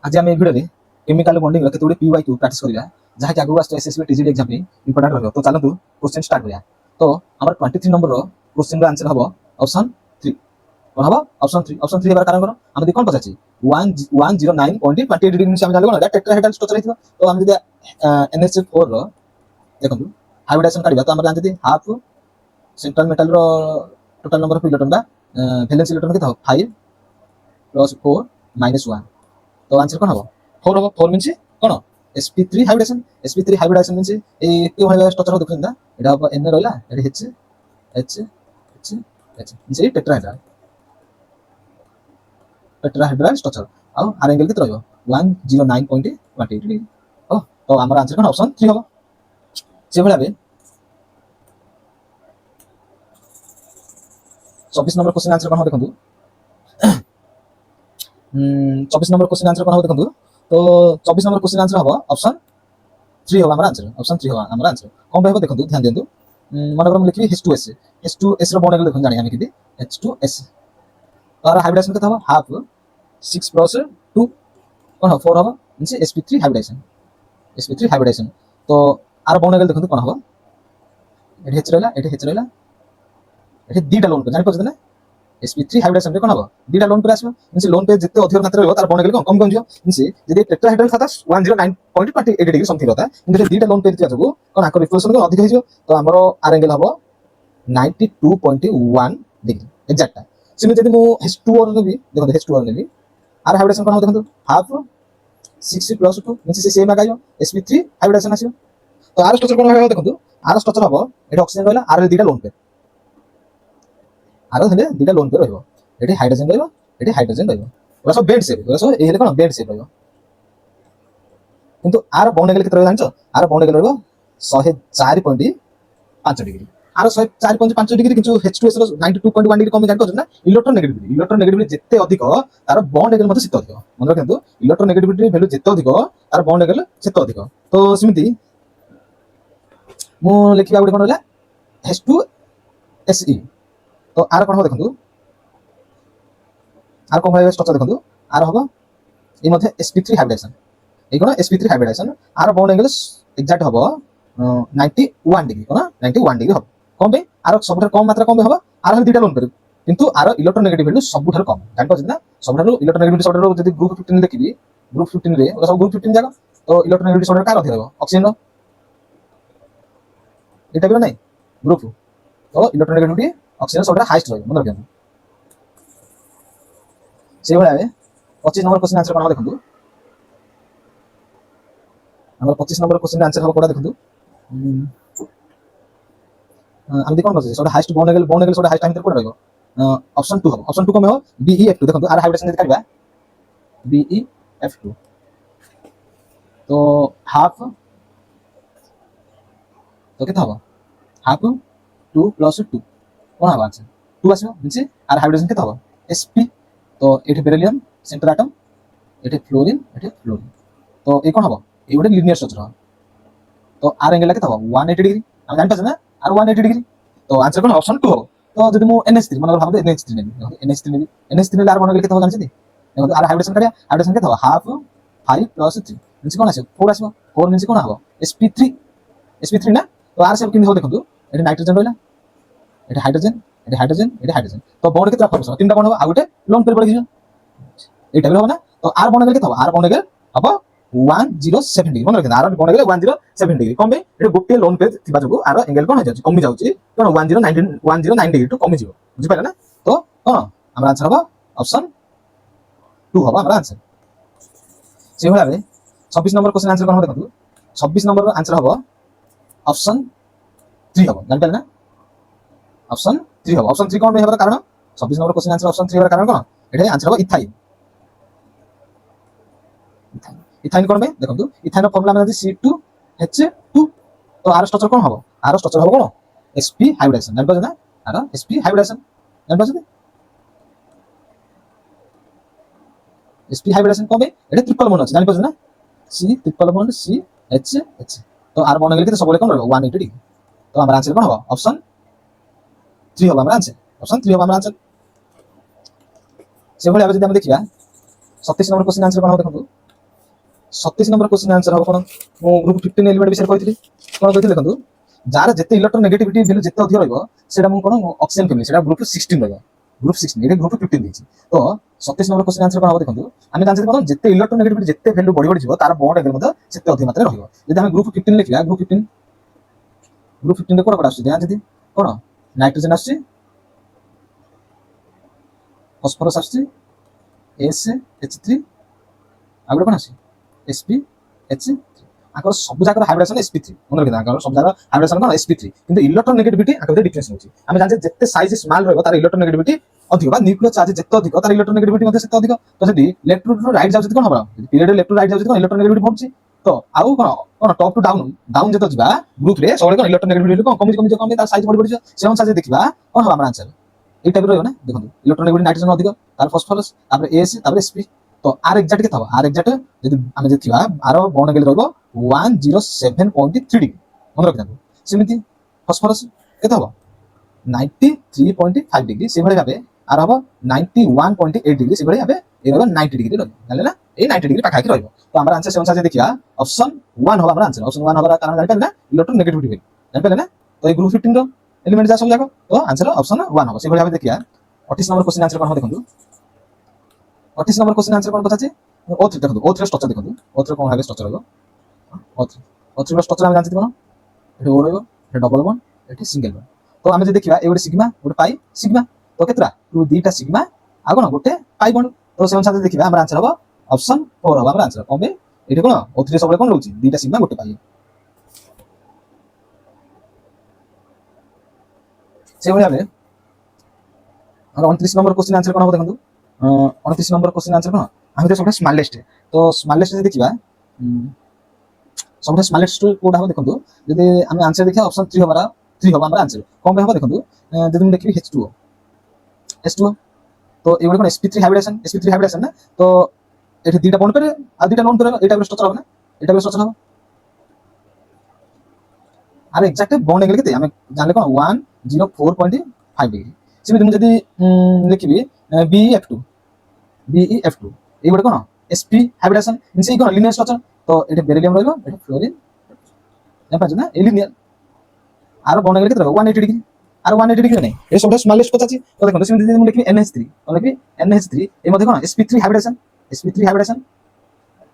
आज आम video chemical bonding केतोटी PY प्रैक्टिस करबा जहा कि आगु आस एसएसबी टीजीडी एग्जाम में इंपोर्टेंट रहबो। तो चलतु क्वेश्चन स्टार्ट करिया। तो हमर 23 नंबर रो क्वेश्चन रो आंसर हबो ऑप्शन 3। कोन हबो ऑप्शन 3। ऑप्शन 3 हेबार कारण करो हम देखि कोन पछाची 109.28 डिग्री से हम जानो कोन टेट्राहेड्रल स्ट्रक्चर हितबो। तो हम जदि NH4 रो देखंतु हाइब्रिडेशन काढिबा तो हमर जानते हाफ सेंट्रल मेटल रो टोटल नंबर ऑफ इलेक्ट्रॉन बा वैलेंस इलेक्ट्रॉन के 5 + 4 - 1। तो आंसर कोन हबो 4 हबो। 4 मींस कोन sp3 hybridisation. sp3 hybridisation means ए के भाई स्ट्रक्चर देखिंदा एटा हबो n रहला एटा h h h h means tetrahedral structure आ आर एंगल केते रहबो 109.28 डिग्री। तो हमर आंसर कोन ऑप्शन 3 हबो। से भला बे 24 नंबर क्वेश्चन आंसर कोन हो देखंतु 24 नंबर क्वेश्चन आंसर कोन हो देखंतु। तो 24 नंबर क्वेश्चन आंसर हबो ऑप्शन 3 हबो हमर आंसर। ऑप्शन 3 हबो हमर आंसर। कोन बे देखंतु ध्यान देंतु मन हम लिखबी H2S। H2S रो बॉन्ड एंगल देखन जानि हम किदि H2S तार हाइब्रिडेशन केते हबो हाफ 6 + 2 कोन 4 हबो means sp3 hybridisation. sp3 hybridisation तो आर बॉन्ड एंगल देखंतु कोन हबो एठी H रहला एठी H रहला एठी दीटा लोन पे जानि पछन ना sp3 हाइब्रिडेशन रे कोन हबो दीटा लोन पे आसबो मींस लोन पे जिते अधिक मात्रा रहबो तार बॉन्ड एंगल कम कम जियो मींस जदि टेट्राहेड्रल खाता 109.28 डिग्री समथिंग रहता किंतु दीटा लोन पे जबो कोन आको रिफ्लेक्शन को अधिक हिजो तो हमरो आर एंगल हबो 92.1 डिग्री एग्जैक्ट। सिमी जदि मु H2 और लेबी देखो H2 और लेबी आर हाइब्रिडेशन कोन हो देखो हाफ 6 + 2 मींस से सेम आगायो sp3 हाइब्रिडेशन आसियो। तो आर स्ट्रक्चर कोन हो देखो आर स्ट्रक्चर हबो एटा ऑक्सीजन रहला आर दीटा लोन पे आरो हेले दीटा लोन पे रहइबो एठी हाइड्रोजन रहइबो एठी हाइड्रोजन रहइबो ओरा सब बेंड शेप ओरा सब ए हेले कोन बेंड शेप रहइबो किंतु आर बॉन्ड एंगल केते रहइबो जानछो आर बॉन्ड एंगल रहइबो 104.5 डिग्री आर 104.5 डिग्री किंतु H2S रो 92.1 डिग्री कम जानतो ना इलेक्ट्रोनेगेटिविटी जेते अधिक तार बॉन्ड एंगल मते सेते अधिक मन रखंतु इलेक्ट्रोनेगेटिविटी वैल्यू जेते अधिक तार बॉन्ड एंगल सेते अधिक। तो सिमिति मु लिखिबा गुडी कोन रहला H2SE। तो आर कोन हो देखंतु आर कोन भाई स्ट्रक्चर देखंतु आर होबो ए मध्ये sp3 हाइब्रिडेशन ए कोन sp3 हाइब्रिडेशन आर बॉन्ड एंगल एग्जैक्ट होबो 91 डिग्री कोन 91 डिग्री होबो कम बे आर सबथर कम मात्रा कम बे होबो आर हम दीटा लोन कर किंतु आर इलेक्ट्रोनेगेटिव वैल्यू सबथर कम जान पछ ना सबथर इलेक्ट्रोनेगेटिव सबथर जदि ग्रुप 15 देखिबी ग्रुप 15 रे ओरा सब ग्रुप 15 जागा तो इलेक्ट्रोनेगेटिव सबथर का अधिक रहबो ऑक्सीजन रो एटा भी नै ग्रुप तो इलेक्ट्रोनेगेटिविटी ऑक्सीजन सबथर हाईएस्ट रहबो मन रखंतु। से भला बे 25 नंबर क्वेश्चन आंसर कोन देखंतु हमर 25 नंबर क्वेश्चन आंसर हो कोडा देखंतु हम देखोन बसे सबटा हाईएस्ट बॉन्ड एंगल सबटा हाईएस्ट टाइम कोड रहइबो ऑप्शन 2 हो ऑप्शन 2 कमे हो BeF2 देखंतु आर हाइब्रिडेशन काढबा BeF2 तो हाफ तो केता हो हाफ 2 + 2 कोन हबा आंसर 2 आसो मींस आर हाइब्रिडेशन केता हो sp तो एठी बेरिलियम सेंटर एटम एठी फ्लोरीन तो ए कोन हबो ए गोटे लीनियर स्ट्रक्चर तो आर एंगल केता हो 180 डिग्री हम जान पछ ना आर 180 डिग्री तो आंसर कोन ऑप्शन 2 हो। तो जदि मु NH3 मन भाबो NH3 नेबी NH3 आर बॉन्ड एंगल केता हो जानछि देखो आर हाइब्रिडेशन काढिया हाइब्रिडेशन केता हो हाफ 5 + 3 मींस कोन आसे 4 आसबो 4 मींस कोन हबो sp3 ना तो आर सब किन हो देखंतु एठी नाइट्रोजन रहला एठी हाइड्रोजन तो बॉन्ड केता फॉर्मेशन तीनटा बॉन्ड हो आ गुटे लोन पर पड़ गियो एटा भी हो ना। तो आर बॉन्ड एंगल केता हो आर बॉन्ड एंगल हबो 107 डिग्री मन रखना are bond angle 107 degree come bay Etah Gute loan पे थिबा जको आर एंगल कोन हो जाउची कमी जाउची कोन 109 डिग्री टू कमी जिवो बुझि पाइला ना। तो कोन हमर आंसर हबो ऑप्शन 2 हबो हमर आंसर। से भला बे 26 नंबर क्वेश्चन आंसर कोन हो देखंतु 26 नंबर रो आंसर हबो ऑप्शन 3 हबो जान पाइला ना ऑप्शन 3 हबो ऑप्शन 3 कोन बे हबो कारण 26 नंबर क्वेश्चन आंसर ऑप्शन 3 हबो कारण कोन एटा आंसर हबो इथाइन इथाइन कोन बे देखंतु इथाइन रो फार्मूला माने C2H2 तो आर स्ट्रक्चर कोन हबो आर स्ट्रक्चर हबो कोन sp हाइब्रिडेशन जान पछ ना आर sp हाइब्रिडेशन जान पछ sp हाइब्रिडेशन कोन बे एटा ट्रिपल बॉन्ड अछि जान पछ ना C ट्रिपल बॉन्ड CH तो आर बॉन्ड एंगल के सबले कोन रहबो 180 डिग्री तो हमर आंसर कोन हबो ऑप्शन 3 हबो हमर आंसर ऑप्शन 3 हबो हमर आंसर। से भले अब जदि हम देखिया 27 नंबर क्वेश्चन आंसर कोन हो देखंतु 37 नंबर क्वेश्चन आंसर हम कोन मु ग्रुप 15 एलिमेंट विषय कहथि कोन कहथि देखंतु जार जेते इलेक्ट्रोनेगेटिविटी वैल्यू जेते अधिक रहइबो सेटा मु कोन ऑक्सीजन फैमिली सेटा ग्रुप 16 रहइबो ग्रुप 16 एटा ग्रुप 15 दिछि तो 37 नंबर क्वेश्चन आंसर कोन हो देखंतु आमे जानछे कोन जेते इलेक्ट्रोनेगेटिविटी जेते वैल्यू बढ़ि बढ़ि जिवो तार बॉन्ड एंगल मते सेते अधिक मात्रा रहइबो यदि आमे ग्रुप 15 लिखिया ग्रुप 15 रे कोन आसु ध्यान जदि कोन नाइट्रोजन आसु फॉस्फोरस आसु SH3 आगुड कोन आसु SpH3 आकर सब जाकर हाइब्रिडेशन sp3 मन रखिदा आकर सब जाकर हाइब्रिडेशन कोन sp3 किंतु इलेक्ट्रोनेगेटिविटी आकर भीतर डिफरेंस होची हम जान जेते साइज स्मॉल रहबो तार इलेक्ट्रोनेगेटिविटी अधिक बा न्यूक्लियर चार्ज जेते अधिक तार इलेक्ट्रोनेगेटिविटी मध्ये सेते अधिक तो जदि लेफ्ट टू राइट जाउ कोन हबा पीरियड लेफ्ट टू राइट जाउ कोन इलेक्ट्रोनेगेटिविटी बढ़छि तो आउ कोन कोन टॉप टू डाउन जेते जिबा ग्रुप रे सबले कोन इलेक्ट्रोनेगेटिविटी कोन कमी तार साइज बढ़ि बढ़ि से अनुसार देखिबा कोन हबा हमर आंसर এই টাইপের রইব না দেখুন ইলেকট্রনেগেটিভিটি নাইট্রোজেন अधिक তার ফসফরাস তারপরে এস তারপরে sp তো আর এক্সাক্ট কেতে হবে আর এক্সাক্ট যদি আমি দেখিবা আর বন্ড এঙ্গেল রইব 107.3 ডিগ্রি মনে রাখবেন সেমিতি ফসফরাস কেতে হবে 93.5 ডিগ্রি সেভাবে ভাবে আর হবে 91.8 ডিগ্রি সেভাবে ভাবে এই হবে 90 ডিগ্রি রইব জানলে না এই 90 ডিগ্রি পাখাকি রইব তো আমরা आंसर সেন সাজে দেখিবা অপশন 1 হবে আমরা आंसर অপশন 1 হবার কারণ জানি পারলে না ইলেকট্রনেগেটিভিটি জানি পারলে না তো এই গ্রুপ 15 র एलिमेंट जा सब जाको तो आंसर ऑप्शन 1 हो से भली भाबे देखिया 28 नंबर क्वेश्चन आंसर कोन हो देखंतु 28 नंबर क्वेश्चन आंसर कोन पछाछि O3 देखंतु O3 स्ट्रक्चर देखंतु O3 कोन भाबे स्ट्रक्चर हो O3 रो स्ट्रक्चर हम जानछि कोन एठी O रहइबो एठी डबल बॉन्ड एठी सिंगल बॉन्ड तो हम जे देखिबा ए गोटे सिग्मा गोटे पाई सिग्मा तो केतरा टू दीटा सिग्मा आ कोन गोटे पाई बॉन्ड तो से अनुसार देखिबा हमर आंसर हो ऑप्शन 4 हो हमर आंसर कोबे एठी कोन O3 सबले कोन रहउछि दीटा सिग्मा गोटे पाई से भली भाबे और 29 नंबर क्वेश्चन आंसर कोन हो देखंतु 29 नंबर क्वेश्चन आंसर कोन हम तो सबटा स्मॉलेस्ट तो स्मॉलेस्ट जे देखिबा सबटा स्मॉलेस्ट कोड हो देखंतु जदि हम आंसर देखिया ऑप्शन 3 हमारा 3 होबा हमरा आंसर कोन बे हो देखंतु जदि हम देखबी H2O तो एगुडे कोन sp3 हाइब्रिडेशन ना तो एठी दुटा बॉन्ड करे आ दुटा नॉन करे एटा स्ट्रक्चर हो ना एटा स्ट्रक्चर हो আর এক্সাক্ট বন্ড এঙ্গেল কেতে আমি জানলে কোন 104.5 ডিগ্রি সেমি তুমি যদি লিখিবি BeF2 এই বড় কোন sp হাইব্রিডেশন ইনসে কোন লিনিয়ার স্ট্রাকচার তো এটা বেরিলিয়াম রইলো এটা ফ্লোরিন জানা না এই লিনিয়ার আর বন্ড এঙ্গেল কেতে রইবো 180 ডিগ্রি আর 180 ডিগ্রি নাই এই সবটা স্মলেস্ট পচাছি তো দেখুন সেমি যদি তুমি লিখিবি NH3 তো লিখবি NH3 এর মধ্যে কোন sp3 হাইব্রিডেশন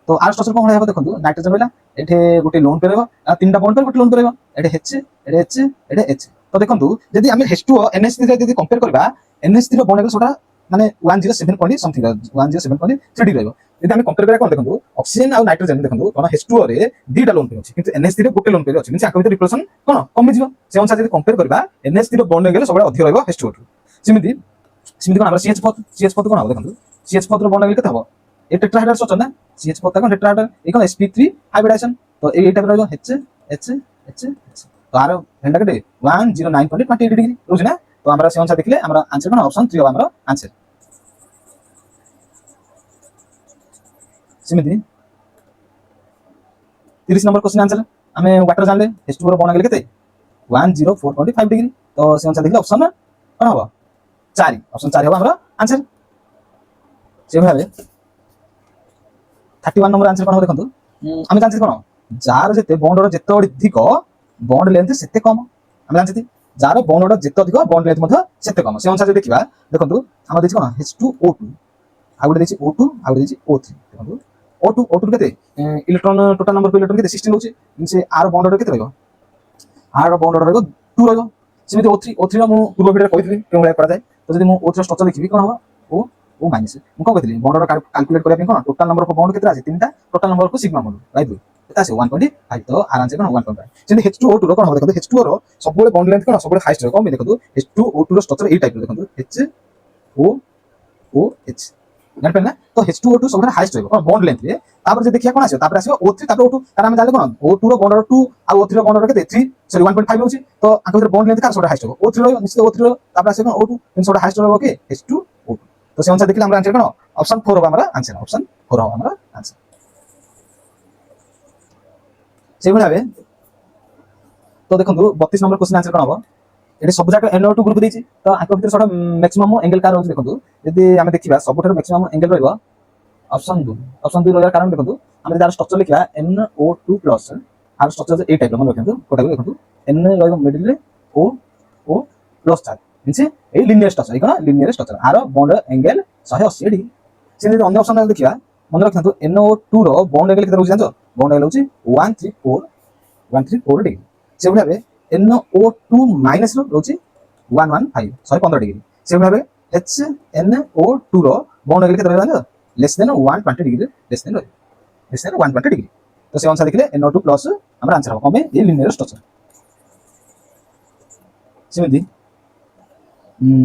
तो आर स्ट्रक्चर कोन होय देखंतु नाइट्रोजन रहला एठे गुटे लोन पेरेबो आ तीनटा बॉन्ड पर गुटे लोन पेरेबो एठे H तो देखंतु यदि हम H2O NH3 यदि कंपेयर करबा NH3 रो बॉन्ड एंगल सोटा माने 107 पॉइंट समथिंग 107.3 डिग्री रहबो यदि हम कंपेयर करा कोन देखंतु ऑक्सीजन आ नाइट्रोजन देखंतु कोन H2O रे दीटा लोन पे अछि किंतु NH3 रे गुटे लोन पे अछि मींस आको भीतर रिप्लेसन कोन कमी जिवो से अनुसार यदि कंपेयर करबा NH3 रो बॉन्ड एंगल सबले अधिक रहबो H2O सिमिति कोन हमरा CH4 तो कोन हो देखंतु CH4 रो बॉन्ड एंगल केते हबो ए टेट्राहेड्रल स्ट्रक्चर ना CH4 तक टेट्राहेड्रल ए कोन sp3 हाइब्रिडेशन तो ए टाइप रहबो H तो आरो हेंडा केते 109.28 डिग्री रोज ना तो हमरा से अनुसार देखले हमरा आंसर कोन ऑप्शन 3 हो हमरा आंसर सिमिति 30 नंबर क्वेश्चन आंसर हमें वाटर जानले H2O रो बॉन्ड एंगल केते 104.5 डिग्री तो से अनुसार देखले ऑप्शन कोन हो 4 ऑप्शन 4 हो हमरा आंसर से भाबे 31 नंबर आंसर कोन हो देखंतु हम जानछि कोन जार जेते बॉन्ड रो जेते अधिक बॉन्ड लेंथ सेते कम हम जानछि जार बॉन्ड रो जेते अधिक बॉन्ड लेंथ मध्ये सेते कम से अनुसार देखिबा देखंतु हम देछि कोन H2O2 आ गुटे देछि O2 आ गुटे देछि O3 देखंतु O2 केते इलेक्ट्रॉन टोटल नंबर पे इलेक्ट्रॉन केते 16 होछि से आर बॉन्ड रो केते रहइबो आर बॉन्ड रो रहइबो 2 रहइबो सेमिति O3 रो मु पूर्व वीडियो कहितली केउ भाई करा जाय तो जदि मु O3 स्ट्रक्चर देखिबि कोन हो ओ माइनस मु कोन कहतली बॉन्ड रो कैलकुलेट करिया कोन टोटल नंबर ऑफ बॉन्ड केते आसी तीनटा टोटल नंबर को सिग्मा बॉन्ड राइट एता से 1.5 तो आर आंसर कोन 1.5 जेंति H2O2 रो कोन हो देखो H2O रो सबले बॉन्ड लेंथ कोन सबले हाईएस्ट रो कोन देखो H2O2 रो स्ट्रक्चर ए टाइप रो देखो HOOH जान पे ना तो H2O2 सबले हाईएस्ट रो कोन बॉन्ड लेंथ रे तापर जे देखिया कोन आसी तापर आसी O3 तापर O2 कारण हम जानले कोन O2 रो बॉन्ड रो 2 आ O3 रो बॉन्ड रो केते 3 सॉरी 1.5 होची तो आंक भीतर बॉन्ड लेंथ कार सबले हाईएस्ट रो O3 रो निश्चित O3 रो तापर आसी कोन O2 इन सबले हाईएस्ट रो के H2O2 तो से अनुसार देखले हमरा आंसर कोन ऑप्शन 4 होबा हमरा आंसर ऑप्शन 4 होबा हमरा आंसर से भला बे तो देखंतु 32 नंबर क्वेश्चन आंसर कोन होबो एठी सब जाक NO2 ग्रुप देछि तो आंक भीतर सडा मैक्सिमम एंगल कार होछि देखंतु यदि हम देखिबा सबठार मैक्सिमम एंगल रहइबो ऑप्शन 2 रहइबा कारण देखंतु ଆମେ ଯଦି ଷ୍ଟ୍ରକ୍ଚର ଲେଖିବା NO2 ପ୍ଲସ୍ ଆର ଷ୍ଟ୍ରକ୍ଚର ଏଇ ଟାଇପ୍ର ମନେ ରଖନ୍ତୁ କୋଟାକୁ ଦେଖନ୍ତୁ N ରହିବ ମିଡିଲରେ O ପ୍ଲସ୍ ଚାର୍ଜ ମିନ୍ସ ଏଇ ଲିନିୟର ଷ୍ଟ୍ରକ୍ଚର ଏଇ କ'ଣ ଲିନିୟର ଷ୍ଟ୍ରକ୍ଚର ଆର ବଣ୍ଡ ଏଙ୍ଗେଲ 180 ଡିଗ୍ରୀ। ସେ ଯଦି ଅନ୍ୟ ଅପସନ୍ ଦେଖିବା ମନେ ରଖନ୍ତୁ NO2 ର ବଣ୍ଡ ଏଙ୍ଗେଲ କେତେ ରହୁଛି ଜାଣିଛ ବଣ୍ଡ ଏଙ୍ଗେଲ ହେଉଛି 134 ଡିଗ୍ରୀ। ସେଭଳି ଭାବେ NO2 ମାଇନସ୍ ର ରହୁଛି 115 ଡିଗ୍ରୀ। ସେଭଳି ଭାବେ HNO2 ର ବଣ୍ଡ ଏଙ୍ଗେଲ କେତେ ରହିବ ଜାଣିଛ less than 120 degree less than 120 degree. ତ ସେ ଅନୁସାରେ ଦେଖିଲେ NO2 ପ୍ଲସ୍ ଆମର ଆନ୍ସର ହେବ କ'ଣ ପାଇଁ ଏଇ ଲିନିୟର ଷ୍ଟ୍ରକ୍ଚର। ସେମିତି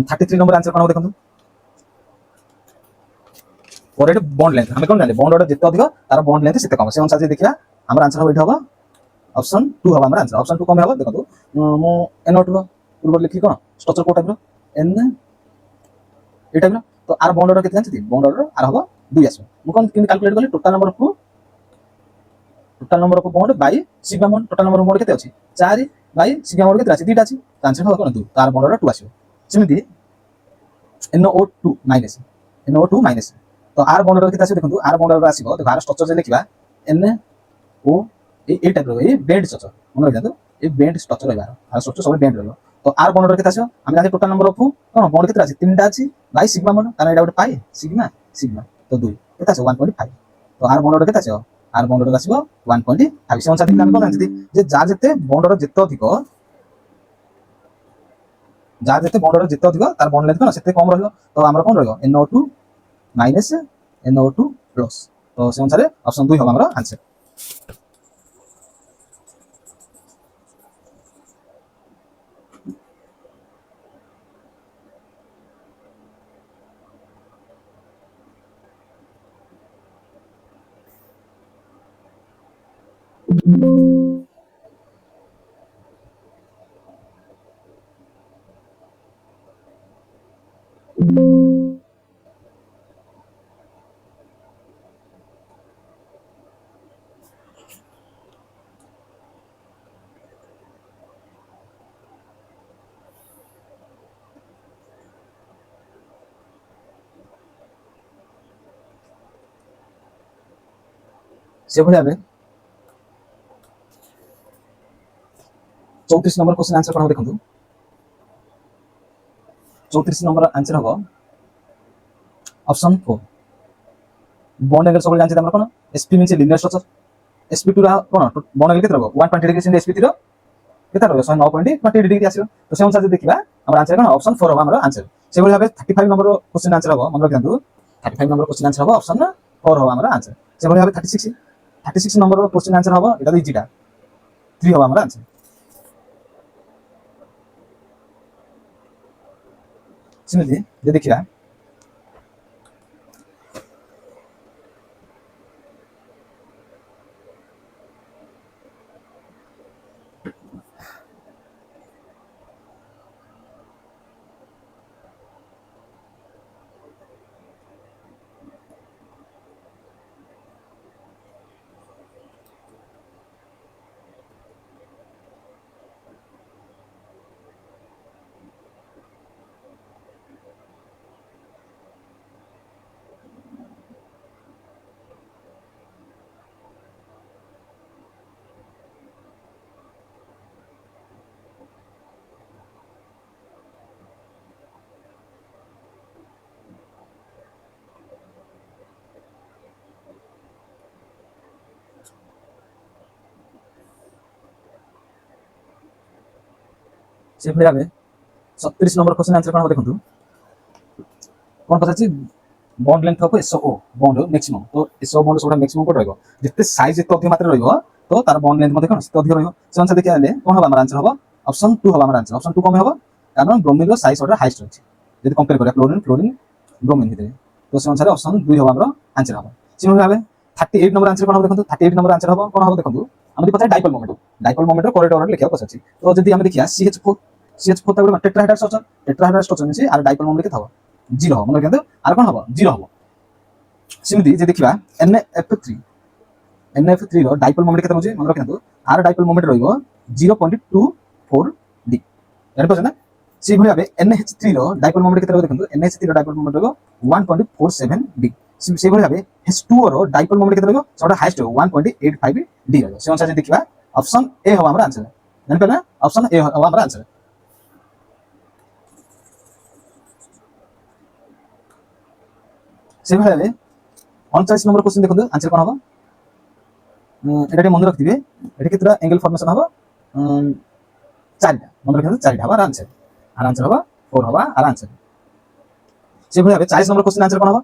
33 ନମ୍ବର ଆନ୍ସର କ'ଣ ହେବ ଦେଖନ୍ତୁ ପରେ ଏଠି ବଣ୍ଡ ଲେନ୍ଥ ଆମେ କ'ଣ ଜାଣିଲେ ବଣ୍ଡ ଅର୍ଡର ଯେତେ ଅଧିକ ତାର ବଣ୍ଡ ଲେନ୍ଥ ସେତେ କମ ସେ ଅନୁସାରେ ଯଦି ଦେଖିବା ଆମର ଆନ୍ସର ହେବ ଏଠି ହେବ ଅପସନ୍ 2 ହେବ ଆମର ଆନ୍ସର। ଅପସନ୍ 2 କ'ଣ ହେବ ଦେଖନ୍ତୁ ମୁଁ NO2 ର ପୂର୍ବରୁ ଲେଖିଲି କ'ଣ ଷ୍ଟ୍ରକ୍ଚର କୋଉ ଟାଇପ୍ର N এই টাইପ୍ର ତ ଆର ବଣ୍ଡ ଅର୍ଡର କେତେ ଜାଣିଛନ୍ତି ବଣ୍ଡ ଅର୍ଡର ଆର ହେବ 2 ଆସିବ। ମୁଁ କ'ଣ କେମିତି କାଲକୁଲେଟ୍ କଲି total number of bond Bai Sigma bond total number of bond କେତେ ଅଛି 4 ବାଇ ସିଗ୍ମା ବଣ୍ଡ କେତେ ଅଛି 2ଟା ଅଛି ତ ଆନ୍ସର ହେବ କ'ଣ 2 ତାର ବଣ୍ଡ ଅର୍ଡର 2 ଆସିବ। ସେମିତି NO2 ମାଇନସ୍ ତ ଆର ବଣ୍ଡ ଅର୍ଡର କେତେ ଆସିବ ଦେଖନ୍ତୁ ଆର ବଣ୍ଡ ଅର୍ଡର ଆସିବ ଦେଖ ଆର ଷ୍ଟ୍ରକ୍ଚର ଯେ ଲେଖିବା NO এই টাইପ୍ର এই বেন্ড ଷ୍ଟ୍ରକ୍ଚର ମନେ ରଖିଥାନ୍ତୁ এই বেন্ড ଷ୍ଟ୍ରକ୍ଚର ରହିବ ଆର ଷ୍ଟ୍ରକ୍ଚର ସବୁ ବେন্ড ରହିବ। ତ ଆର ବଣ୍ଡ ଅର୍ଡର କେତେ ଆସିବ ଆମେ ଜାଣିଛେ ଟୋଟାଲ ନମ୍ବର ଅଫ୍ କ'ଣ ବଣ୍ଡ କେତେ ଅଛି 3ଟା ଅଛି ବାଇ ସିଗ୍ମା ବଣ୍ଡ କାରଣ ଏଇଟା ଗୋଟେ ପାଇ ସିଗ୍ମା ତ 2 କେତେ ଆସିବ 1.5 ତ ଆର ବଣ୍ଡ ଅର୍ଡର କେତେ ଆସିବ ଆର ବଣ୍ଡ ଅର୍ଡର ଆସିବ 1.5 ସେ ଅନୁସାରେ ଆମେ କ'ଣ ଜାଣିଛନ୍ତି ଯେ ଯାହା ଯେତେ ବଣ୍ଡ ଅର୍ଡର ଯେତେ ଅଧିକ ତାର ବଣ୍ଡ ଲେନ୍ଥ କ'ଣ ସେତେ କମ ରହିବ ତ ଆମର କ'ଣ ରହିବ NO2 ମାଇନସ୍ NO2 ପ୍ଲସ୍ ତ ସେ ଅନୁସାରେ ଅପସନ୍ 2 ହେବ ଆମର ଆନ୍ସର। ସେଭଳି ଭାବେ 34 ନମ୍ବର କ୍ୱେଶ୍ଚନ ଆନ୍ସର କ'ଣ ହେବ ଦେଖନ୍ତୁ 34 ନମ୍ବର ଆନ୍ସର ହେବ ଅପସନ୍ 4 ବଣ୍ଡ ଏଙ୍ଗେଲ ସବୁବେଳେ ଜାଣିଛେ ଆମର କ'ଣ SP means linear structure SP2 ର କ'ଣ ବଣ୍ଡ ଏଙ୍ଗେଲ କେତେ ରହିବ 120 ଡିଗ୍ରୀ ସେମିତି SP3 ର କେତେ ରହିବ 109.20 ଡିଗ୍ରୀ ଆସିବ ତ ସେ ଅନୁସାରେ ଦେଖିବା ଆମର ଆନ୍ସର କ'ଣ ଅପସନ୍ 4 ହେବ ଆମର ଆନ୍ସର। ସେଭଳି ଭାବେ 35 ନମ୍ବର କ୍ୱେଶ୍ଚନ ଆନ୍ସର ହେବ ମନେ ରଖିଥାନ୍ତୁ 35 ନମ୍ବର କ୍ୱେଶ୍ଚନ ଆନ୍ସର ହେବ ଅପସନ୍ 4 ହେବ ଆମର ଆନ୍ସର। ସେଭଳି ଭାବେ 36 ନମ୍ବର କ୍ୱେଶ୍ଚନ ଆନ୍ସର ହେବ ଏଟା ଇଜିଟା 3 ହେବ ଆମର ଆନ୍ସର। ସେମିତି ଯଦି ଦେଖିବା ସେଭଳି ଭାବେ 37 ନମ୍ବର କ୍ୱେଶ୍ଚନ ଆନ୍ସର କ'ଣ ହେବ ଦେଖନ୍ତୁ କ'ଣ ପଚାରିଛି bond length of SO bond maximum ତ SO ବଣ୍ଡ ସବୁଟା ମ୍ୟାକ୍ସିମମ୍ କୋଉଠି ରହିବ ଯେତେ ସାଇଜ୍ ଯେତେ ଅଧିକ ମାତ୍ରାରେ ରହିବ ତ ତାର ବଣ୍ଡ ଲେନ୍ଥ ମଧ୍ୟ କ'ଣ ସେତେ ଅଧିକ ରହିବ ସେ ଅନୁସାରେ ଦେଖିବା ହେଲେ କ'ଣ ହେବ ଆମର ଆନ୍ସର ହେବ ଅପସନ୍ 2 ହେବ ଆମର ଆନ୍ସର। ଅପସନ୍ 2 କ'ଣ ହେବ କାରଣ ବ୍ରୋମିନ୍ର ସାଇଜ୍ ସବୁଟା ହାଇଏଷ୍ଟ ଅଛି ଯଦି କମ୍ପେୟାର କରିବା କ୍ଲୋରିନ୍ ବ୍ରୋମିନ୍ ଭିତରେ ତ ସେ ଅନୁସାରେ ଅପସନ୍ 2 ହେବ ଆମର ଆନ୍ସର ହେବ। ସେଭଳି ଭାବେ 38 ନମ୍ବର ଆନ୍ସର କ'ଣ ହେବ ଦେଖନ୍ତୁ 38 ନମ୍ବର ଆନ୍ସର ହେବ କ'ଣ ହେବ ଦେଖନ୍ତୁ ଆମେ ଯଦି ପଚାରେ ଡାଇପୋଲ୍ ମୋମେଣ୍ଟର କରେକ୍ଟ ଲେଖିବାକୁ ପଚାରିଛି ତ ଯଦି ଆମେ ଦେଖିବା CH4 ତା ଗୋଟେ টেট্রাহেড্রাল ଷ୍ଟ୍ରକ୍ଚର ମିଶି ଆର ଡାଇପୋଲ୍ ମୋମେଣ୍ଟ କେତେ ହେବ 0 ହେବ ମନେ ରଖନ୍ତୁ ଆର କ'ଣ ହେବ 0 ହେବ। ସେମିତି ଯେ ଦେଖିବା NF3 ର ଡାଇପୋଲ୍ ମୋମେଣ୍ଟ କେତେ ରହୁଛି ମନେ ରଖନ୍ତୁ ଆର ଡାଇପୋଲ୍ ମୋମେଣ୍ଟ ରହିବ 0.24 ଡି ଜାଣିପାରୁଛ ନା। ସେଇଭଳି ଭାବେ NH3 ର ଡାଇପୋଲ୍ ମୋମେଣ୍ଟ କେତେ ରହିବ ଦେଖନ୍ତୁ NH3 ର ଡାଇପୋଲ୍ ମୋମେଣ୍ଟ ରହିବ 1.47 ଡି সেইভাবে ভাবে H2O ର ডাইপোল মোমেন্ট কেতে রহিব সেটা হাইয়েস্ট 1.85 ডি রহিব সে অনুসারে ଦେଖିବା অপশন এ হবো আমরা আনসার জানি পারলা অপশন এ হবো আমরা আনসার সেইভাবে 39 নম্বর কোশ্চেন দেখুন আনসার কোন হবো এটা মনে রাখবে এটা কেতটা অ্যাঙ্গেল ফর্মেশন হবো চারটা মনে রাখবে চারটা হবো আর আনসার হবো 4 হবো আর আনসার সেইভাবে 40 নম্বর কোশ্চেন আনসার কোন হবো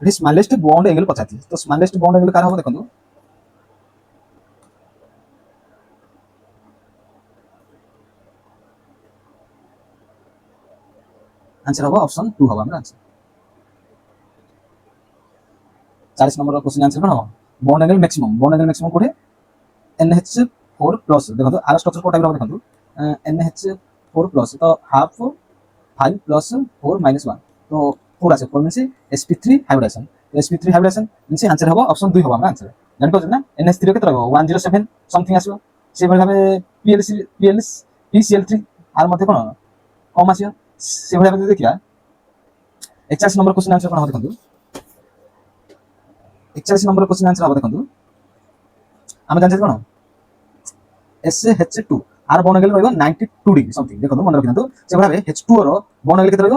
এটি স্মলেস্ট বন্ড এঙ্গেল পচাতি তো স্মলেস্ট বন্ড এঙ্গেল কার হবো দেখুন आंसर होगा ऑप्शन 2 होगा हमरा आंसर 40 नंबर क्वेश्चन आंसर कोन होगा बॉन्ड एंगल मैक्सिमम कोठे NH4 प्लस देखो तो आर स्ट्रक्चर को टाइप देखो तो NH4 प्लस तो हाफ 5 प्लस 4 माइनस 1 तो 4 আছে 4 मींस sp3 हाइब्रिडेशन तो sp3 हाइब्रिडेशन मींस आंसर होगा ऑप्शन 2 होगा हमरा आंसर জানি পাচ্ছেন না NH3 কেতে রাখবো 107 समथिंग আসবে সেই ভাবে PCl3 আর মধ্যে কোন কম আসবে সেই ভাবে যদি দেখিয়া 41 নম্বর কোশ্চেন आंसर কোন হবে দেখুন 41 নম্বর কোশ্চেন आंसर হবে দেখুন আমি জানতে কোন SH2 আর বর্ণ এঙ্গেল রইব 92 ডিগ্রি समथिंग দেখুন মনে রাখবেন তো সেই ভাবে H2O র বর্ণ এঙ্গেল কেতে রইব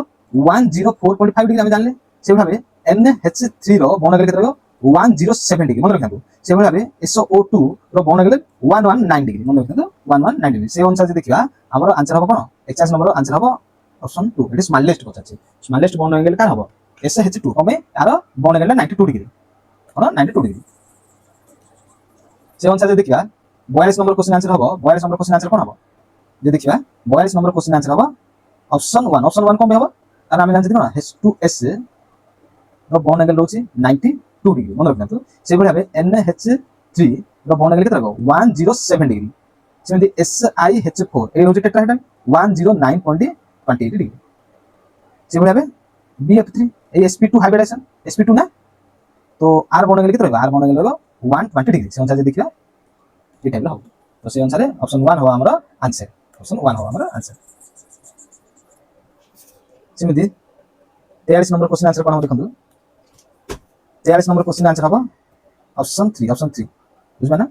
104.5 ডিগ্রি আমি জানলে সেই ভাবে NH3 র বর্ণ এঙ্গেল কেতে রইব 107 ডিগ্রি মনে রাখবেন তো সেই ভাবে SO2 র বর্ণ এঙ্গেল 119 ডিগ্রি মনে রাখবেন তো 119 ডিগ্রি সেই অনুসারে দেখিবা আমার आंसर হবে কোন 41 নম্বর आंसर হবে ऑप्शन 2 इट इज स्मॉलेस्ट পচাচ্ছে স্মলেস্ট বন্ড এঙ্গেল কার হবে SH2 কমে আর বন্ড এঙ্গেল 92 ডিগ্রি কোন 92 ডিগ্রি সেই অনুসারে দেখিবা 42 নম্বর কোশ্চেন आंसर হবে 42 নম্বর কোশ্চেন आंसर কোন হবে যে দেখিবা 42 নম্বর কোশ্চেন आंसर হবে অপশন 1 কমে হবে কারণ আমি জানি না H2S র বন্ড এঙ্গেল রয়েছে 92 ডিগ্রি মনে রাখবেন তো সেইভাবে হবে NH3 র বন্ড এঙ্গেল কত রাখবো 107 ডিগ্রি সেমতি SiH4 এই হচ্ছে টেট্রাহেড্রন 109.28 ডিগ্রি সেভাবে হবে BF3 এই sp2 হাইব্রিডেশন sp2 না তো আর বর্ণ এঙ্গেল কত রাখবো আর বর্ণ এঙ্গেল রাখবো 120 ডিগ্রি সেই অনুসারে দেখিবা এই টাইপের হবে তো সেই অনুসারে অপশন 1 হবে আমরা आंसर অপশন 1 হবে আমরা आंसर সেমতি 43 নম্বর কোশ্চেন आंसर কোন হবে দেখুন 43 নম্বর কোশ্চেন आंसर হবে অপশন 3 বুঝবা না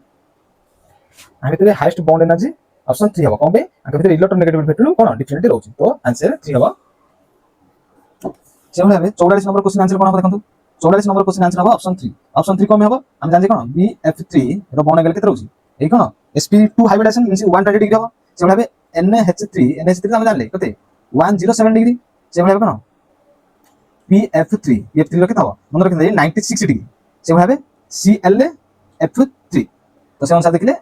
আমি তো হাইয়েস্ট বন্ড এনার্জি অপশন 3 হবে কমবে আগে ভিতরে ইলেকট্রন নেগেটিভ ভেক্টর কোন ডিফারেন্ট রয়েছে তো आंसर 3 হবে সেভাবে হবে 44 নম্বর কোশ্চেন आंसर কোন হবে দেখুন 44 নম্বর কোশ্চেন आंसर হবে অপশন 3 কমে হবে আমি জানি কোন BF3 এর বন্ড এঙ্গেল কেতে রয়েছে এই কোন sp2 হাইব্রিডেশন মিন্স 120 ডিগ্রি হবে সেভাবে হবে NH3 আমি জানলে কত 107 ডিগ্রি সেভাবে হবে কোন BF3 র কেতে হবে মনে রাখবেন 96 ডিগ্রি সেভাবে হবে ClF3 তো সেই অনুসারে দেখলে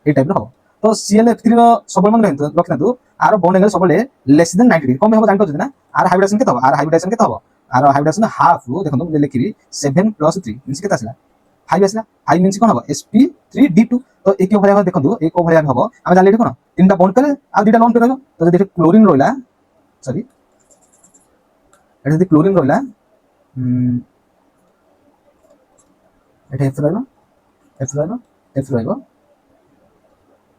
এই টাইপের হবে তো ClF3 র সবল মনে রাখেন তো আর বন্ড এঙ্গেল সবলে লেস দেন 90 ডিগ্রি কমে হবে জানতে যদি না আর হাইব্রিডেশন কেতে হবে আর হাইব্রিডেশন হাফ দেখুন তুমি লিখিবি 7 + 3 মিন্স কেতে আসলা 5 আসলা 5 মিন্স কোন হবে sp3d2 তো এই কি ভলিয়া হবে দেখুন এই কো ভলিয়া হবে আমি জানলি কোন তিনটা বন্ড করে আর দুইটা লোন করে তো যদি ক্লোরিন রইলা সরি এটা যদি ক্লোরিন রইলা এটা F রইলো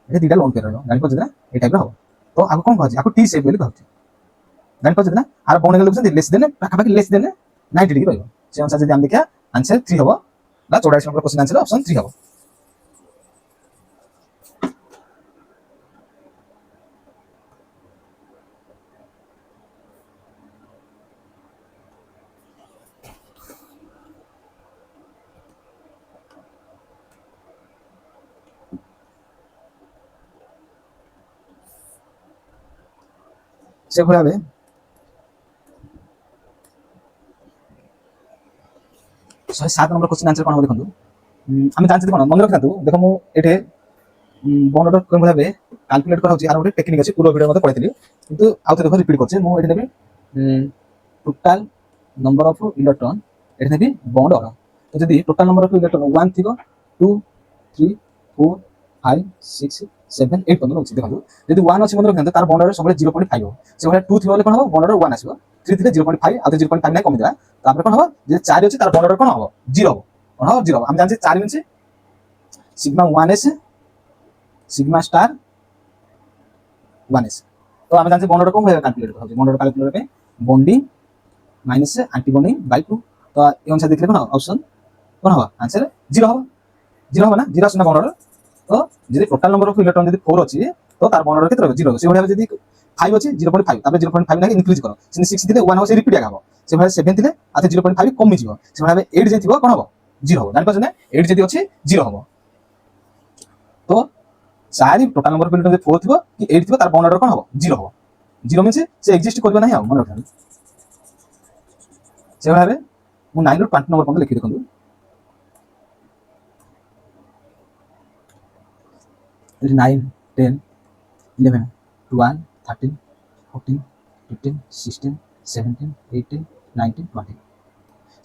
এটা দুইটা লোন করে রইলো জানি পাচ্ছ না এই টাইপের হবে তো আগে কোন ভাজি আগে টি শেপ বলি ভাবছি জানি পাচ্ছ না আর বন্ড এঙ্গেল বুঝছেন লেস দেন পাখাপাখি লেস দেন 90 ডিগ্রি রইলো সেই অনুসারে যদি আমি দেখা आंसर 3 হবে না 44 নম্বর কোশ্চেন आंसर অপশন 3 হবে সেভাবে হবে 7 নম্বর কোশ্চেন आंसर কোন হবে দেখুন আমি জানতে কোন মনে রাখনা তো দেখো মু এটে বর্ণটা কোন ভাবে ক্যালকুলেট করা হচ্ছে আর ওটা টেকনিক আছে পুরো ভিডিওর মধ্যে পড়াইଥିଲି কিন্তু আউতে দেখো রিপিট করছে মু এটে নেবে টোটাল নম্বর অফ ইলেকট্রন এটে নেবে বন্ড অর্ডার তো যদি টোটাল নম্বর অফ ইলেকট্রন 1 থিব 2 3 4 5 6 7 8 পর্যন্ত আছে দেখো যদি 1 আছে মনে রাখেন তার বন্ড অর্ডার সবলে 0.5 হবে সেভাবে 2 থিব হলে কোন হবে বন্ড অর্ডার 1 আসবে 3 থেকে 0.5 আর 0.5 নাই কমে যায় তারপরে কোন হবে যে 4 আছে তার বন্ড অর্ডার কোন হবে 0 হবে কোন হবে 0 আমি জানছি 4 মিনছে sigma 1s sigma star 1s তো আমি জানছি বন্ড অর্ডার কম ভাবে ক্যালকুলেট করা হবে বন্ড অর্ডার ক্যালকুলেট হবে বন্ডিং মাইনাস আন্টিবনি বাই 2 তো এই অনুসারে দেখলে কোন অপশন কোন হবে आंसर 0 হবে 0 হবে না 0 আসে না বর্ণর তো যদি টোটাল নম্বর অফ ইলেকট্রন যদি 4 আছে তো তার বর্ণর ক্ষেত্রে হবে 0 হবে সেভাবে যদি 5 আছে 0.5 তারপরে 0.5 নাকি ইনক্রিজ করো সেনি 6 দিলে 1 হবে সে রিপিট হবে সেভাবে 7 দিলে আতে 0.5 কমি যাব সেভাবে 8 যদি থিব কোন হবে 0 হবে জানি পাছ না 8 যদি আছে 0 হবে তো চারি টোটাল নম্বর অফ ইলেকট্রন যদি 4 থিব কি 8 থিব তার বর্ণর কোন হবে 0 হবে 0 মিন্স সে এক্সিস্ট করবে না মনে রাখবেন সেভাবে ମୁଁ 9 ରୁ 20 নম্বর পর্যন্ত লিখি দেখନ୍ତୁ এটি 9 10 11 12 13 14 15 16 17 18 19 20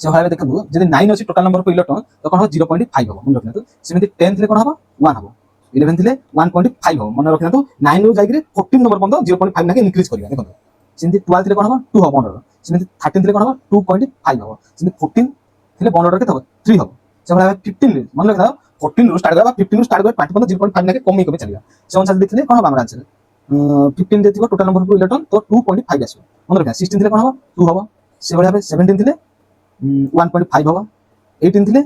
সেভাবে দেখନ୍ତୁ যদি 9 ଅଛି ଟୋଟାଲ ନମ୍ବର ଅଫ ଇଲେକ୍ଟ୍ରନ୍ ତ କ'ଣ ହେବ 0.5 ହେବ ମନେ ରଖିଥାନ୍ତୁ ସେମିତି 10 ଥିଲେ କ'ଣ ହେବ 1 ହେବ 11 ଥିଲେ 1.5 ହେବ ମନେ ରଖିଥାନ୍ତୁ 9 ରୁ ଯାଇକି 14 ନମ୍ବର ପର୍ଯ୍ୟନ୍ତ 0.5 ନାକି ଇନକ୍ରିଜ କରିବା ଦେଖନ୍ତୁ ସେମିତି 12 ଥିଲେ କ'ଣ ହେବ 2 ହେବ ବଣ୍ଡର ସେମିତି 13 ଥିଲେ କ'ଣ ହେବ 2.5 ହେବ ସେମିତି 14 ଥିଲେ ବଣ୍ଡର କେତେ ହେବ 3 ହେବ ସେଭଳି 15 ମନେ ରଖିଥାଅ 14 ରୁ ଷ୍ଟାର୍ଟ କରିବା 15 ରୁ ଷ୍ଟାର୍ଟ କରିବା 20 ପର୍ଯ୍ୟନ୍ତ 0.5 ନାକି କମି କମି ଚାଲିବା ସେ ଅନୁସାରେ ଦେଖିଲେ କ'ଣ ହେବ ଆମର ଆନ୍ସର 15 ରେ ଥିବ ଟୋଟାଲ ନମ୍ବର ଅଫ ଇଲେକ୍ଟ୍ରନ୍ ତ 2.5 ଆସିବ ମନେ ରଖିବା 16 ଥିଲେ କ'ଣ ହେବ 2 ହେବ ସେଭଳି ଭାବେ 17 ଥିଲେ 1.5 হবো 18 দিলে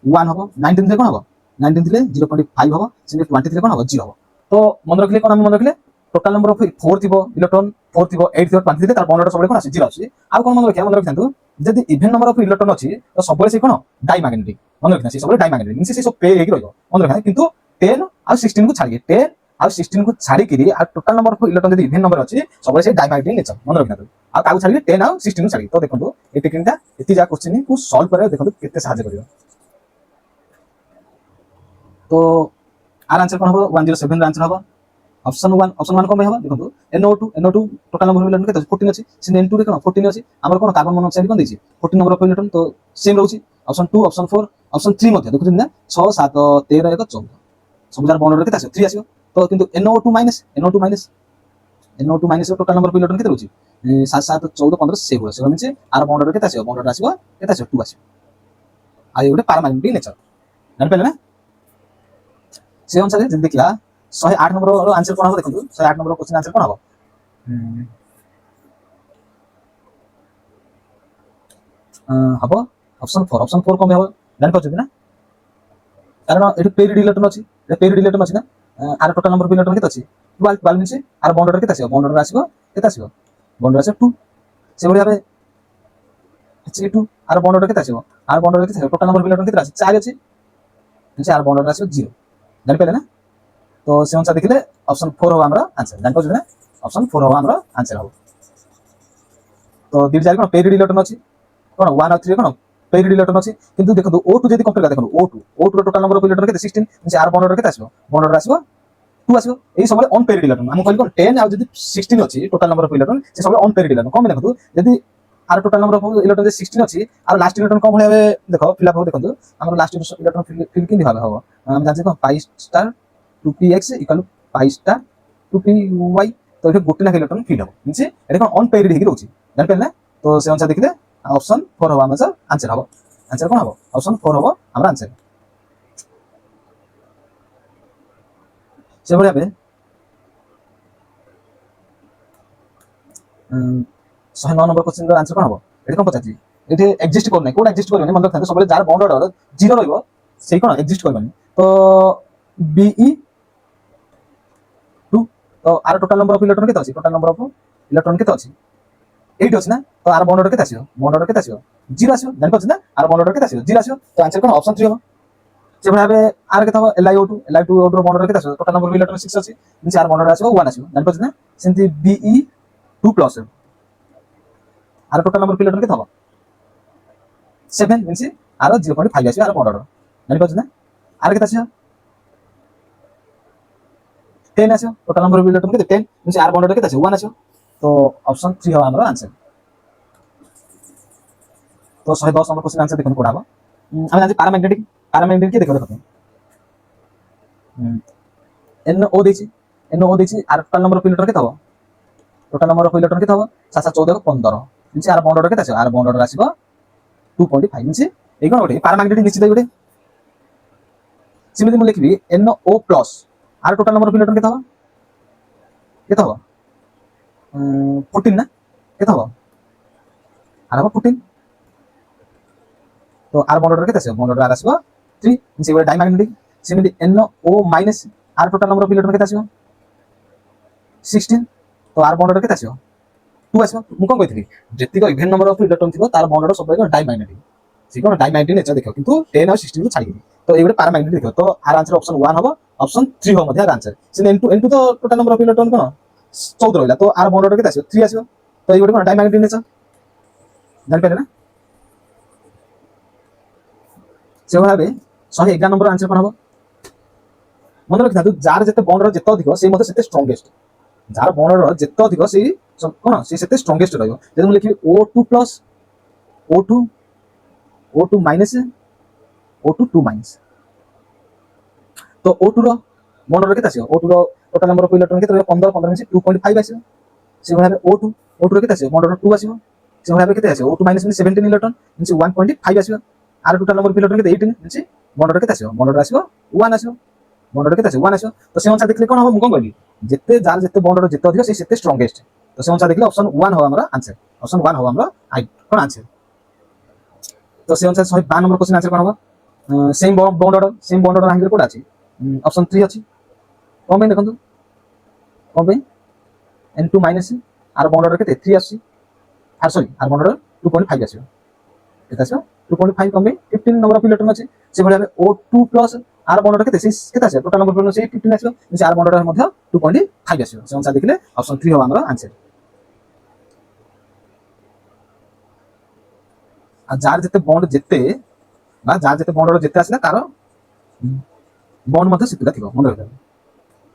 1 হবো 19 দিলে কোন হবো 19 দিলে 0.5 হবো সেটা 20 দিলে কোন হবো 0 হবো তো মনে রাখলে কোন আমি মনে রাখলে total number of 4 Thibaut electron 4 Thibaut 8 Thibaut 20 দিলে তার বর্ণটা সবলে কোন আছে 0 আছে আর কোন মনে রাখিয়া মনে রাখন্তু যদি ইভেন নম্বর অফ ইলেকট্রন আছে তো সবলে সে কোন ডাইম্যাগনেটিক মনে রাখনা সে সবলে ডাইম্যাগনেটিক মিন্স সে সব পেয়ার ହେଇକି ରହିବ মনে রাখনা কিন্তু 10 আর 16 কু ছাড়িয়ে 10 আর 16 কু ছাড়িকি আর টোটাল নম্বর অফ ইলেকট্রন যদি ইভেন নম্বর আছে সবলে সে ডাইম্যাগনেটিক নেচর মনে রাখনা আর কাউ ছাড়িয়ে 10 আর 16 কু ছাড়ি তো দেখন্তু এই টেকনিকটা এতি যা কোশ্চেন কু সলভ করে দেখন্তু কেতে সাহায্য করিব তো আর आंसर কোন হবে 107 এর आंसर হবে অপশন 1 কোন হবে দেখন্তু NO2 total number of electron কেতে 14 আছে সে N2 রে কোন 14 আছে আমার কোন কার্বন মনোক্সাইড কোন দিছি 14 নম্বর অফ ইলেকট্রন তো সেম রହୁଛି অপশন 2 অপশন 4 অপশন 3 মধ্যে দেখুছেন না 6 7 13 1 14 ସବୁଯାର ବଣ୍ଡର କେତେ ଆସିବ 3 ଆସିବ ତ କିନ୍ତୁ NO2 minus total number of electron କେତେ ରହୁଛି 7 7 14 15 ସେଗୁଡା ସେଗୁଡା ମିନ୍ସ ଆର ବଣ୍ଡର କେତେ ଆସିବ ବଣ୍ଡର ଆସିବ କେତେ ଆସିବ 2 ଆସିବ ଆଉ ଗୋଟେ ପାରାମାଗ୍ନେଟିକ ନେଚର ଜାଣିପାରିଲେ ନା ସେ ଅନୁସାରେ ଯଦି ଦେଖିବା 108 নম্বর आंसर কোন হবে দেখନ୍ତୁ 108 নম্বর কোশ্চেন आंसर কোন হবে হবো অপশন 4 কোন হবে জানি পাচ্ছেন না কারণ এটি পেরিড ইলেকট্রন আছে এটা পেরিড ইলেকট্রন আছে না আর টোটাল নম্বর অফ ইলেকট্রন কেতে আছে 12 মিন্স আর বন্ডর কেতে আসিব বন্ডর আসিব কেতে আসিব বন্ডর আসিব 2 সেভাবে হবে হচ্ছে 2 আর বন্ডর কেতে আসিব আর বন্ডর কেতে আসিব টোটাল নম্বর অফ ইলেকট্রন কেতে আছে 4 আছে নিচে আর বন্ডর আসিব 0 জানি পেলে না তো সে অনুসারে দেখিলে অপশন 4 হবে আমরা आंसर জানি পাচ্ছেন না অপশন 4 হবে আমরা आंसर হবে তো দিল যাই কোন পেরিড ইলেকট্রন আছে কোন 1 আর 3 কোন পেরিড ইলেকট্রন আছে কিন্তু দেখো O2 যদি কম্পেয়ার করা দেখো O2 র টোটাল নম্বর অফ ইলেকট্রন কেতে 16 নিচে আর বন্ডর কেতে আসিব বন্ডর আসিব 2 আসিব এই সবলে অন পেরিড ইলেকট্রন আমি কইলি কোন 10 আর যদি 16 আছে টোটাল নম্বর অফ ইলেকট্রন সে সবলে অন পেরিড ইলেকট্রন কম দেখো যদি আর টোটাল নম্বর অফ ইলেকট্রন যে 16 আছে আর লাস্ট ইলেকট্রন কম হবে দেখো ফিল আপ হবে দেখো আমরা লাস্ট ইলেকট্রন ফিল কিভাবে হবে হবে আমি জানি কোন পাই স্টার 2px = পাই স্টার 2py তো এটা গোটে না ইলেকট্রন ফিল হবে মিন্স এটা কোন অন পেরিড হেকি রହୁଛି জানি না তো সে অনুসারে দেখিলে অপশন 4 হবে আমাদের आंसर হবে आंसर কোন হবে অপশন 4 হবে আমরা आंसर সেভাবে হবে 109 নম্বর কোশ্চেনের आंसर কোন হবে এটা কোন পচাছি এটি এক্সিস্ট করে নাই কোড এক্সিস্ট করবে মনে রাখতে সবলে যার বন্ড অর্ডার 0 রইব সেই কোন এক্সিস্ট করবে তো BE 2 তো আর টোটাল নম্বর অফ ইলেকট্রন কেতে আছে টোটাল নম্বর অফ ইলেকট্রন কেতে আছে 8 আছে না তো আর বন্ড অর্ডার কেতে আসিব বন্ড অর্ডার কেতে আসিব 0 আসিব জানি পাচ্ছেন না আর বন্ড অর্ডার কেতে আসিব 0 আসিব তো आंसर কোন অপশন 3 হবে সেভাবে হবে আর কেতে হবে LiO2 র বন্ড অর্ডার কেতে আসিব টোটাল নম্বর অফ ইলেকট্রন 6 আছে নিচে আর বন্ড অর্ডার আসিব 1 আসিব জানি পাচ্ছেন না সেন্তি BE 2+ আর টোটাল নম্বর অফ ইলেকট্রন কেতে হবে 7 মিন্স আর 0.5 আসিব আর বন্ড অর্ডার জানি পাচ্ছেন না আর কেতে আসিব 10 আসিব টোটাল নম্বর অফ ইলেকট্রন কেতে 10 মিন্স আর বন্ড অর্ডার কেতে আসিব 1 আসিব তো অপশন 3 হবে আমার आंसर তো 110 নম্বর কোশ্চেন आंसर দেখুন কোডা হবে আমি জানি প্যারাম্যাগনেটিক কি দেখো NO দিছি আর টোটাল নম্বর অফ ইলেকট্রন কেতে হবে টোটাল নম্বর অফ ইলেকট্রন কেতে হবে 7 7 14 15 মিন্স আর বন্ড অর্ডার কেতে আসিব আর বন্ড অর্ডার আসিব 2.5 মিন্স এই কোন ওটে প্যারাম্যাগনেটিক নিশ্চিত ওটে সেমিতি মু লিখবি NO+ আর টোটাল নম্বর অফ ইলেকট্রন কেতে হবে 14 না কেতে হবে আর হব 14 তো আর বন্ডটা কেতে আসবে বন্ডটা আর আসবে 3 মিন্স এবারে ডাইম্যাগনেটিক সিমিলারলি NO মাইনাস আর টোটাল নম্বর অফ ইলেকট্রন কেতে আসবে 16 তো আর বন্ডটা কেতে আসবে 2 আসবে ମୁଁ କଣ କହିଥିଲି ଯେତିକ ଇଭେନ୍ ନମ୍ବର ଅଫ ଇଲେକ୍ଟ୍ରନ୍ ଥିବ ତାର ବଣ୍ଡର ସବୁବେଳେ ଡାଇମ୍ୟାଗ୍ନେଟିକ ସେ କଣ ଡାଇମ୍ୟାଗ୍ନେଟିକ ନେଚର ଦେଖିବ କିନ୍ତୁ 10 ଆଉ 16 କୁ ଛାଡ଼ିକି ତ ଏଇ ଗୋଟେ ପାରାମ୍ୟାଗ୍ନେଟିକ ଦେଖିବ ତ ଆର ଆନ୍ସର ଅପସନ 1 ହବ ଅପସନ 3 ହବ ମଧ୍ୟ ଆର ଆନ୍ସର ସେ N2 ତ ଟୋଟାଲ ନମ୍ବର ଅଫ ଇଲେକ୍ଟ୍ରନ୍ କଣ 14 ରହିଲା ତ ଆର ବଣ୍ଡର କେତେ ଆସିବ 3 ଆସିବ ତ ଏଇ ଗୋଟେ କଣ ଡାଇମ୍ୟାଗ୍ନେଟିକ ନେଚର ଜାଣିପାରିଲେ ନା ସେ ଭାବେ 111 ନମ୍ବର ଆନ୍ସର କଣ ହବ ମନେ ରଖିଥାନ୍ତୁ ଯାର ଯେତେ ବଣ୍ଡର ଯେତେ ଅଧିକ ସେ ମଧ୍ୟ ସେତେ ଷ୍ଟ୍ରଙ୍ଗେଷ୍ଟ ଯାର ବଣ୍ଡର ଯେତେ ଅଧିକ ସେଇ କଣ ସେ ସେତେ ଷ୍ଟ୍ରଙ୍ଗେଷ୍ଟ ରହିବ ଯଦି ମୁଁ ଲେଖିବି O2 plus O2 minus O2 2 minus ତ O2 ର ବଣ୍ଡର କେତେ ଆସିବ O2 ର ଟୋଟାଲ ନମ୍ବର ଅଫ ଇଲେକ୍ଟ୍ରନ୍ କେତେ ରହିବ 15 15 ମିଶି 2.5 ଆସିବ ସେ ଭାବେ O2 ର କେତେ ଆସିବ ବଣ୍ଡର 2 ଆସିବ ସେ ଭାବେ କେତେ ଆସିବ O2 ମାଇନସ୍ 17 ଇଲେକ୍ଟ୍ରନ୍ ମିଶି 1.5 ଆସିବ আর টোটাল নম্বর অফ ইলেক্ট্রন কেতে 18 মিন্স বন্ডটা কেতে আসিব বন্ডটা আসিব 1 আসিব বন্ডটা কেতে আসিব 1 আসিব তো সে অনুসারে দেখলে কোন হবে মু কোন কইলি যেতে যার যেতে বন্ডটা যেতে অধিক সে সেতে স্ট্রংগেস্ট তো সে অনুসারে দেখলে অপশন 1 হবে আমরা आंसर অপশন 1 হবে আমরা আই কোন आंसर তো সে অনুসারে 152 নম্বর কোশ্চেন आंसर কোন হবে সেম বন্ডটা আঙ্গেল কোড আছে অপশন 3 আছে কোন ভাই দেখন্তু কোন ভাই N2 মাইনাস আর বন্ডটা কেতে 3 আসছে আর সরি আর বন্ডটা 2.5 আসিব এটা আসিব 2.5 কমে 15 নম্বর অফ ইলেক্ট্রন আছে সেভাবে হবে O2 প্লাস আর বন্ডটা কেতে কেতে আছে টোটাল নম্বর ইলেকট্রন আছে 15 আসবে মিন্স আর বন্ডটার মধ্যে 2.5 আসবে সে অনুসারে দেখলে অপশন 3 হবে আমরা आंसर আর যার যেতে বন্ড যেতে বা যার যেতে বন্ডর যেতে আসলে তার বন্ড মধ্যে সেটা থিব মনে রাখবে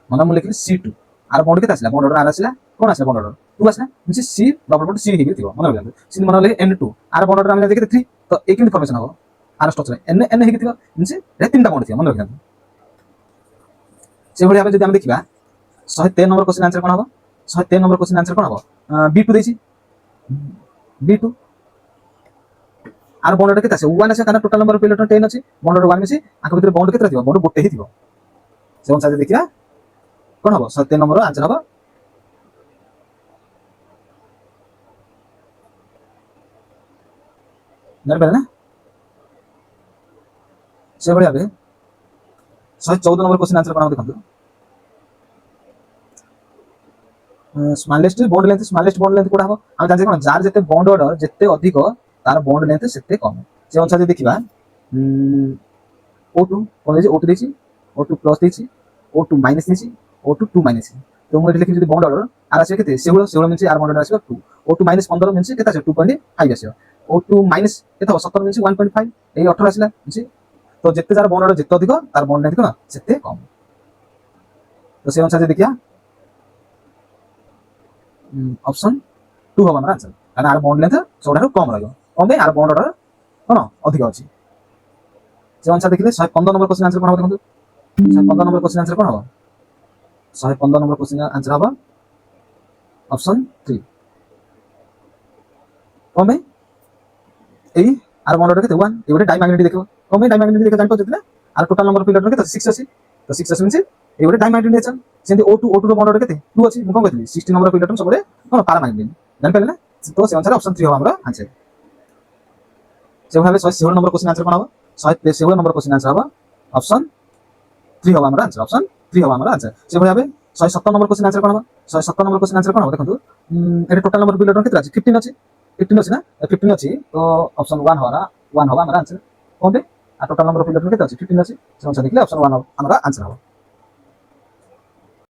মনে মু লিখলি C2 আর বন্ড কেতে আসলে বন্ডর আর আসলে কোন আসলে বন্ডর 2 আসলে means C double bond C হেগে থিব মনে রাখবে C মনে হলে N2 আর বন্ডর আমি দেখি 3 তো এই ইনফরমেশন হবে আর স্ট্রাকচার N হেগে থিব মিন্স এ তিনটা বন্ড থিব মনে রাখবে সেভাবে আমি যদি আমি দেখিবা 113 নম্বর কোশ্চেন आंसर কোন হবে 113 নম্বর কোশ্চেন आंसर কোন হবে B2 দেইছি B2 আর বন্ডটা কেতে আছে 1 আছে কারণ টোটাল নম্বর অফ ইলেক্ট্রন 10 আছে বন্ডটা 1 মিছি আক ভিতরে বন্ড কেতে থিব বন্ড গোটে হি থিব সে অনুসারে দেখিবা কোন হবে 113 নম্বর आंसर হবে জানবেন না সেভাবে হবে 114 নম্বর কোশ্চেন आंसर কোন হবে দেখুন স্মলেস্ট বন্ড লেন্থ কোড হবো আমি জানি কোন যার যেতে বন্ড অর্ডার যেতে অধিক তার বন্ড লেন্থ সেতে কম সে অনুসারে দেখিবা O2 কোন দিছি O2 দিছি O2 প্লাস দিছি O2 মাইনাস দিছি O2 2 মাইনাস তো মই লিখি যদি বন্ড অর্ডার আর আছে কেতে সেগুলো মিন্স আর বন্ড অর্ডার আসবে 2 O2 মাইনাস 15 মিন্স কেতে আছে 2.5 আসবে O2 মাইনাস কেতে হবে 17 মিন্স 1.5 এই 18 আসলে মিন্স তো যেতে যার বন্ড অর্ডার যেতে অধিক তার বন্ড লেন্থ কোন সেতে কম তো সে অনুসারে দেখিয়া অপশন 2 হবে আমার आंसर কারণ আর বন্ড লেন্থ সবটারও কম রহিব কমে আর বন্ড অর্ডার কোন অধিক আছে সে অনুসারে দেখিলে 115 নম্বর কোশ্চেন आंसर কোন হবে দেখুন 115 নম্বর কোশ্চেন आंसर কোন হবে 115 নম্বর কোশ্চেন आंसर হবে অপশন 3 কমে এই আর বন্ড অর্ডার কেতে 1 এবারে ডাইম্যাগনেটিক দেখো কমে ডাইম্যাগনেটিক দেখে জানতো যেতে আর টোটাল নম্বর অফ ইলেক্ট্রন কেতে 6 আছে তো 6 আছে মিন্স এবারে ডাইম্যাগনেটিক নেচার সেন্তি O2 র বন্ড অর্ডার কেতে 2 আছে মু কোন কইলি 16 নম্বর অফ ইলেক্ট্রন সবরে কোন পারাম্যাগনেটিক জানপাইলে না তো সে অনুসারে অপশন 3 হবে আমরা आंसर সেভাবে 16 নম্বর কোশ্চেন आंसर কোন হবে 16 নম্বর কোশ্চেন आंसर হবে অপশন 3 হবে আমরা आंसर অপশন 3 হবে আমরা आंसर সেভাবে 117 নম্বর কোশ্চেন आंसर কোন হবে 117 নম্বর কোশ্চেন आंसर কোন হবে দেখুন এটা টোটাল নম্বর অফ ইলেক্ট্রন কেতে আছে 15 আছে 15 আছে না 15 আছে তো অপশন 1 হবে না 1 হবে আমরা आंसर কোন আর টোটাল নম্বর অফ ইলেক্ট্রন কেতে আছে 15 আছে সে অনুসারে দেখলে অপশন 1 হবে আমরা आंसर হবে